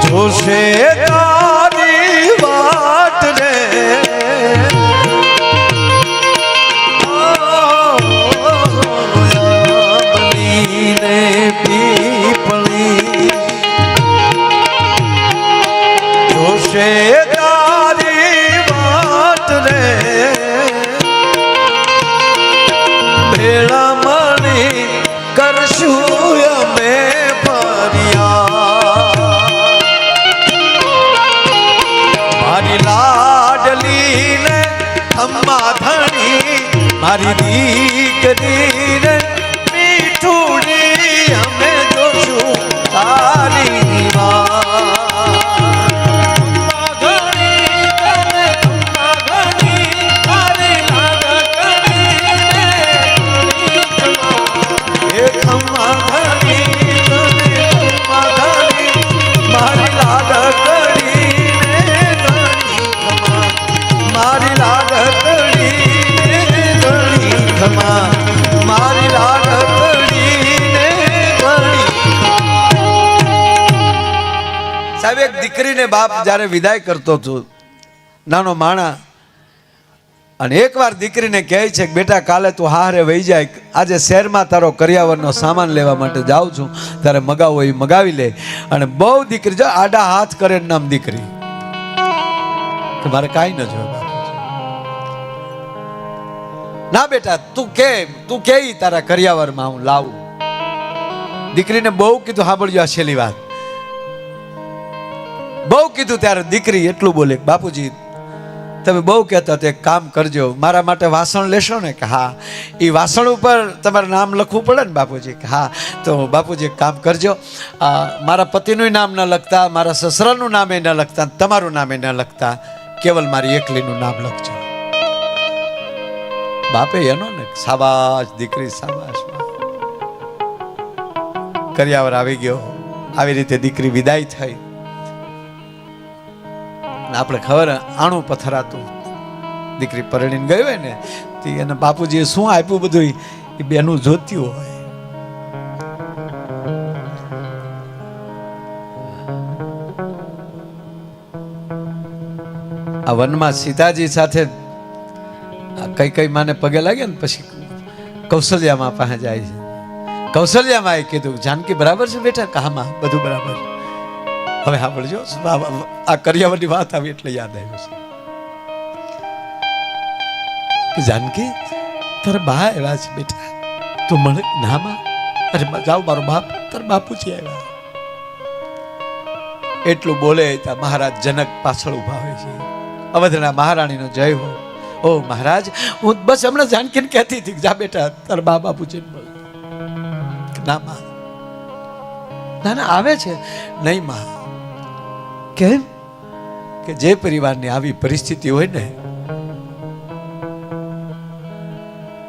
જોશે તારી વાટ રે. આંબલી ને પીપળી જોશે તારી વાટ રે ભેળા મળી કરશું અમે ફરિયાદ. મારી લાડલી ને અમ્મા ધણી મારી દીકરી ને મીઠુડી અમે જોશું તારી વાત. સાહેબ એક દીકરીને બાપ જ્યારે વિદાય કરતો હતો નાનો માણા, અને એકવાર દીકરીને કહે છે કે બેટા કાલે તું હારે વહી જાય, આજે શહેરમાં તારો કરિયાવરનો સામાન લેવા માટે જાઉં છું, તારે મગાવો એ મગાવી લે. અને બહુ દીકરી જો આડા હાથ કરે નામ દીકરી કે મારે કાંઈ ન જોયું ના બેટા તું કે તારા કરિયાવરમાં હું લાવું. દીકરીને બહુ કીધું સાંભળજો આ છેલ્લી વાત બહુ કીધું ત્યારે દીકરી એટલું બોલે બાપુજી તમે બહુ કહેતા તો એક કામ કરજો મારા માટે વાસણ લેશો ને કે હા એ વાસણ ઉપર તમારે નામ લખવું પડે ને બાપુજી કે હા તો બાપુજી એક કામ કરજો મારા પતિનું નામ ન લખતા મારા સસરાનું નામે ન લખતા તમારું નામે ન લખતા કેવલ મારી એકલીનું નામ લખજો. બાપે એનો ને શાબાશ દીકરી શાબાશ. કરિયાવર આવી ગયો, આવી રીતે દીકરી વિદાય થઈ. આપણે ખબર આણું પથરાતું દીકરી પરણીને ગઈ હોય ને એને બાપુજીએ શું આપ્યું બધું એ બેનું જોત્યું હોય. આ વનમાં સીતાજી સાથે કઈ માને પગે લાગે ને પછી કૌશલ્યામાં પાસે જાય છે. કૌશલ્યામાં એ કીધું જાનકી બરાબર છે બેટા કામાં બધું બરાબર. હવે સાંભળજો આ કરિયાવરની વાત આવી એટલે યાદ આવ્યું છે કે જાનકી તારા બા આવ્યા છે બેટા તું મળે નામાં. અરે જાઓ મારો બાપ તારા બાપુજી આવ્યા. એટલું બોલે ત્યાં મહારાજ જનક પાછળ ઉભા હોય છે. અવધના મહારાણીનો જય હો. ઓ મહારાજ હું બસ હમણાં જાનકીને કહેતી હતી જા બેટા તારા બા બાપુજી ના માં ના આવે છે નહીં માં. કેમ કે જે પરિવારની આવી પરિસ્થિતિ હોય ને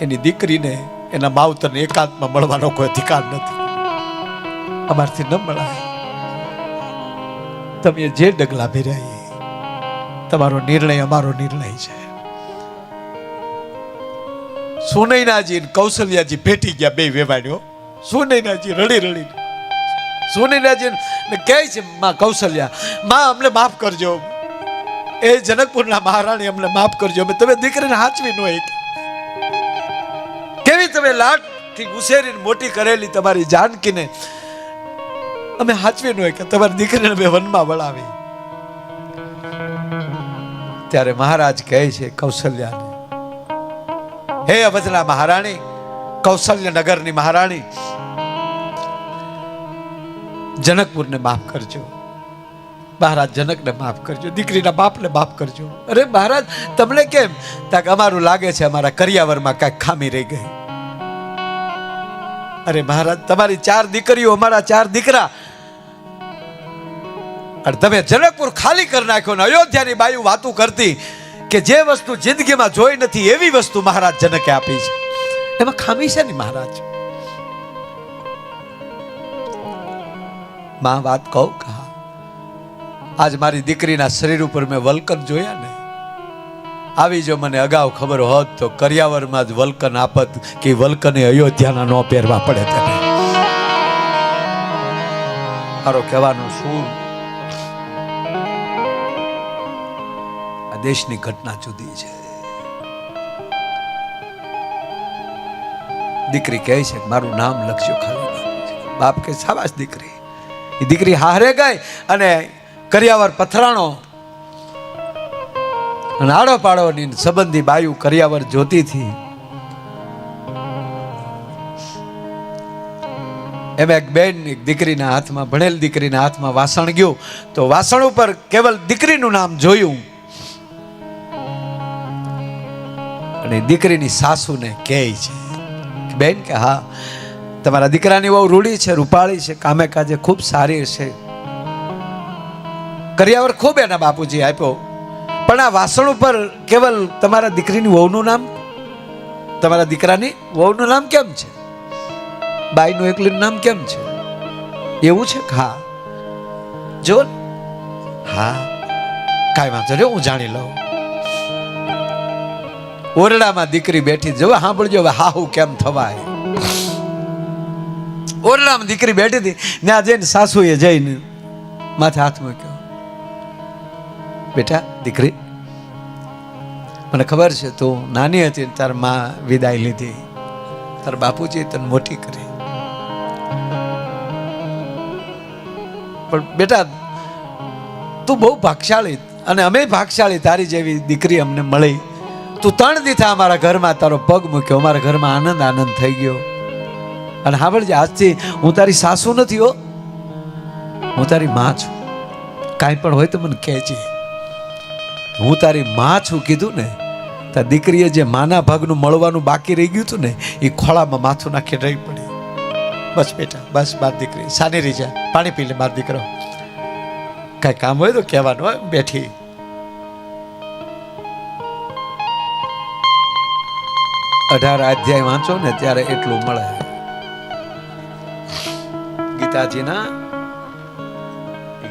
એની દીકરીને એના માવતરને એકાંતમાં મળવાનો કોઈ અધિકાર નથી. અમારથી ન મળાય. તમે જે ડગલા ભર્યા તમારો નિર્ણય અમારો નિર્ણય છે. સુનૈનાજી અને કૌશલ્યાજી ભેટી ગયા, બે વેવાણ્યો. સુનૈનાજી રડી રડી સુનૈનાજી કહે છે, માં કૌશલ્યા, માં અમને માફ કરજો, એ જનકપુરના મહારાણી અમને માફ કરજો, અમે તમે દીકરીને હાચવી ન હોય. કેવી તમે લાડથી ઉછેરીને મોટી કરેલી તમારી જાનકીને અમે હાચવી ન હોય કે તમારી દીકરીને અમે વનમાં વળાવી. ત્યારે મહારાજ કહે છે કૌશલ્યાને, હે અવધના મહારાણી, કૌશલ્ય નગરની મહારાણી, જનકપુરને માફ કરજો. મહારાજ જનકને માફ કરજો, દીકરીના બાપને માફ કરજો. અરે મહારાજ તમને કેમ? તાક અમારું લાગે છે અમારા કરિયાવરમાં કાંઈક ખામી રહી ગઈ. અરે મહારાજ તમારી 4 દીકરીઓ, અમારા 4 દીકરા, અને તમે જનકપુર ખાલી કરી નાખ્યો ને અયોધ્યાની બાયુ વાતું કરતી કે જે વસ્તુ જિંદગીમાં જોઈ નથી એવી વસ્તુ મહારાજ જનકે આપી છે. એમાં ખામી છે ને મહારાજ? માં વાત કહું કહા, આજ મારી દીકરીના શરીર ઉપર મેં વલ્કન જોયા ને, આવી જો મને અગાઉ ખબર હોત તો કરિયાવરમાં જ વલ્કન આપત કે વલ્કને અયોધ્યાના ન પહેરવા પડે. તેને મારો કહેવાનો શું, આ દેશની ઘટના જુદી છે. દીકરી કહે છે મારું નામ લખજો ખાલી. બાપ કે શાબાશ દીકરી. એ દીકરી હારે ગઈ અને કરિયાવર પથરાણો અને આડો પાડોની સંબંધી બાયુ કરિયાવર જોતી હતી. એમ એક બેન એક દીકરીના હાથમાં, ભણેલ દીકરીના હાથમાં વાસણ ગયું તો વાસણ ઉપર કેવલ દીકરીનું નામ જોયું અને દીકરીની સાસુને કહે છે બેન કે હા તમારા દીકરાની બહુ રૂડી છે, રૂપાળી છે, કામે કાજે ખૂબ સારી છે, કરિયાવર ખૂબ એના બાપુજી આપ્યો, પણ આ વાસણ ઉપર કેવલ તમારા દીકરીની વહુનું નામ, તમારા દીકરાની વહુનું નામ કેમ છે? બાઈનું એકલીનું નામ કેમ છે? એવું છે? હા જો, હા કાંઈ વાંધો નહીં, હું જાણી લઉં. ઓરડામાં દીકરી બેઠી, જો સાંભળજો હવે હાહુ કેમ થવાય. ઓરડામાં દીકરી બેઠી હતી, ત્યાં જઈને સાસુએ જઈને માથે હાથ મૂક્યો. બેટા દીકરી, મને ખબર છે તું નાની હતી તાર માં વિદાય લીધી, તાર બાપુજી તને મોટી કરી, પણ બેટા તું બહુ ભાગશાળી અને અમે ભાગશાળી, તારી જેવી દીકરી અમને મળી. તું 3 દીથા અમારા ઘરમાં તારો પગ મૂક્યો, અમારા ઘરમાં આનંદ આનંદ થઈ ગયો. અને સાંભળજે, આજથી હું તારી સાસુ નથી હો, હું તારી માં છું. કાંઈ પણ હોય તો મને કહેજે, હું તારી માં છું કીધું ને, તાર દીકરીએ જે માના ભાગનું મળવાનું બાકી રહી ગયું હતું ને એ ખોળામાં માથું નાખી રહી પડી. બસ બેટા બસ, મારી દીકરી સાની રહી જાય, પાણી પી લે મારો દીકરો, કાંઈ કામ હોય તો કહેવાનું હોય. બેઠી 18 અધ્યાય વાંચો ને ત્યારે એટલું મળે. ગીતાજીના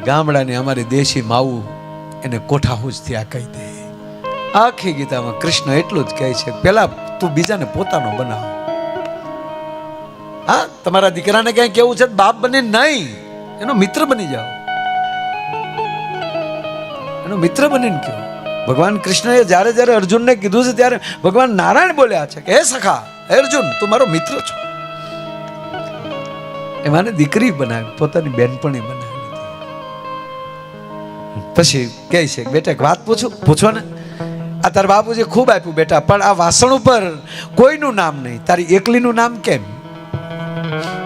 ગામડાની અમારી દેશી માવું એને કોઠાહૂજ થયા કહી દે. આખી ગીતામાં કૃષ્ણ એટલું જ કહે છે, પેલા તું બીજાને પોતાનો બનાવ. હા, તમારા દીકરાને કઈ કેવું છે બાપ બની નહીં, એનો મિત્ર બની જાઓ, એનો મિત્ર બનીને કહો. ભગવાન કૃષ્ણએ જ્યારે જ્યારે અર્જુનને કીધું છે ત્યારે ભગવાન નારાયણ બોલ્યા છે કે હે સખા, હે અર્જુન તું મારો મિત્ર છો. એમાંને દીકરી બનાવી, પોતાની બેનપણી બનાવી. પછી કહે છે બેટા એક વાત પૂછું? પૂછો ને. આ તારા બાપુજી ખૂબ આપ્યું બેટા, પણ આ વાસણ ઉપર કોઈનું નામ નહીં, તારી એકલીનું નામ કેમ?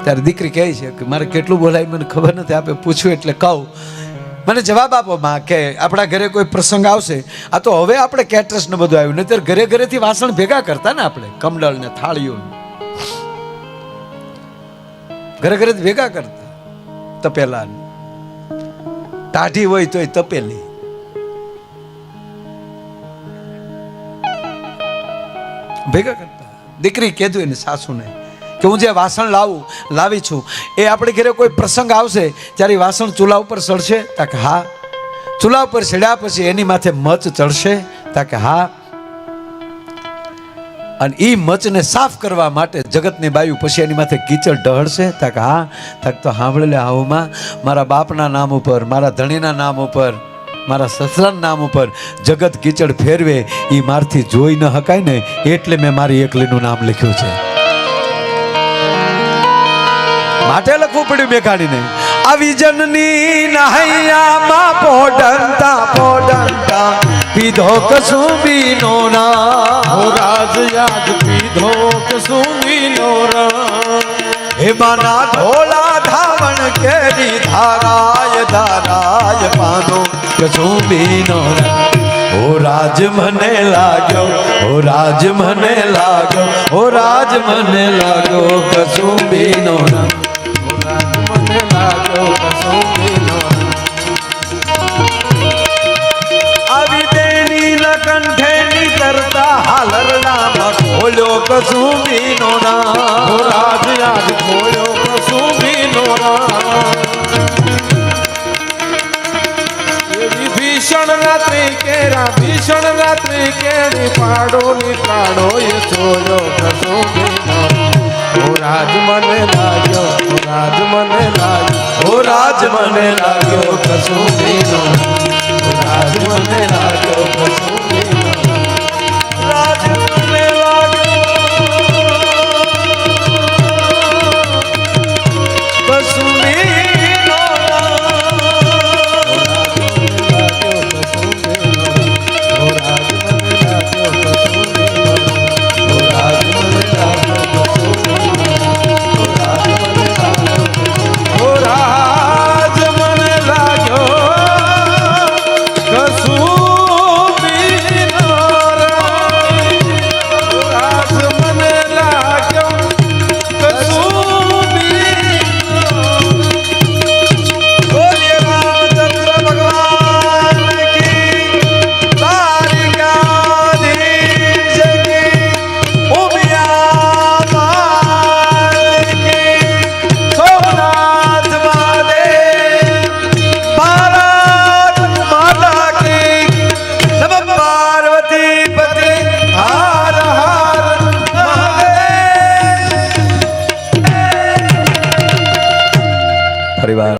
ત્યારે દીકરી કહે છે કે મારે કેટલું બોલાય મને ખબર નથી, આપે પૂછ્યું એટલે કહું. મને જવાબ આપો માં કે આપણા ઘરે કોઈ પ્રસંગ આવશે, આ તો હવે આપણે કેટરસ ને બધું આવ્યું, નહીતર ઘરે ઘરેથી વાસણ ભેગા કરતા ને આપણે, કમડળ ને થાળીઓ ઘરે ઘરે ભેગા કરતા, તપેલા ટાઢી હોય તોય તપેલી, ભેગા કરતા. દીકરી કીધું એની સાસુને કે હું જે વાસણ લાવી છું એ આપણે ઘરે કોઈ પ્રસંગ આવશે ત્યારે ઈ વાસણ ચૂલા ઉપર ચડશે? તા કે હા. ચૂલા ઉપર ચડ્યા પછી એની માથે મચ ચડશે? તા કે હા. અને એ મચને સાફ કરવા માટે જગતની બાયુ પછી એની માથે કીચડ ઢળશે? તા કે હા. તાક તો સાંભળી લે આવુમાં મારા બાપના નામ ઉપર, મારા ધણીના નામ ઉપર, મારા સસરાના નામ ઉપર જગત કીચડ ફેરવે એ મારથી જોઈ ન હકાય ને એટલે મેં મારી એકલીનું નામ લખ્યું છે. માટે લખવું પડ્યું બેકાડીને. આવી જનની નહૈયામાં પોડંતા પીધો કસુંબીનો ના. હો રાજ યાદ પીધો કસુંબીનો રામ. હેમાના ઢોલા ધાવણ કેરી ધારાય પાનો કસુંબીનો ના. ઓ રાજ મને લાગ્યો, ઓ રાજ મને લાગ્યો, ઓ રાજ મને લાગ્યો કસુંબીનો ના. મને લાગ્યો કસુંબીનો રામ. આવી બેની ન કંઠે નીતરતા હાલરડામાં ખોલ્યો કસુંબીનો ના. હો રાજ યાદ ખોયો કસુંબીનો રામ. એવી ભીષણ રાત્રિ કેરી પાડોની પ્રાણો એ જોયો કસુંબીનો રામ. હો રાજ મને લાગ્યો, હો રાજ મને લાગ્યો, ઓ રાજ મને લાગ્યો કસુંબીનો ના. હો રાજ મને લાગ્યો કસુંબીનો રામ. રાજ મને લાગ્યો કસુંબીનો ના. પરિવાર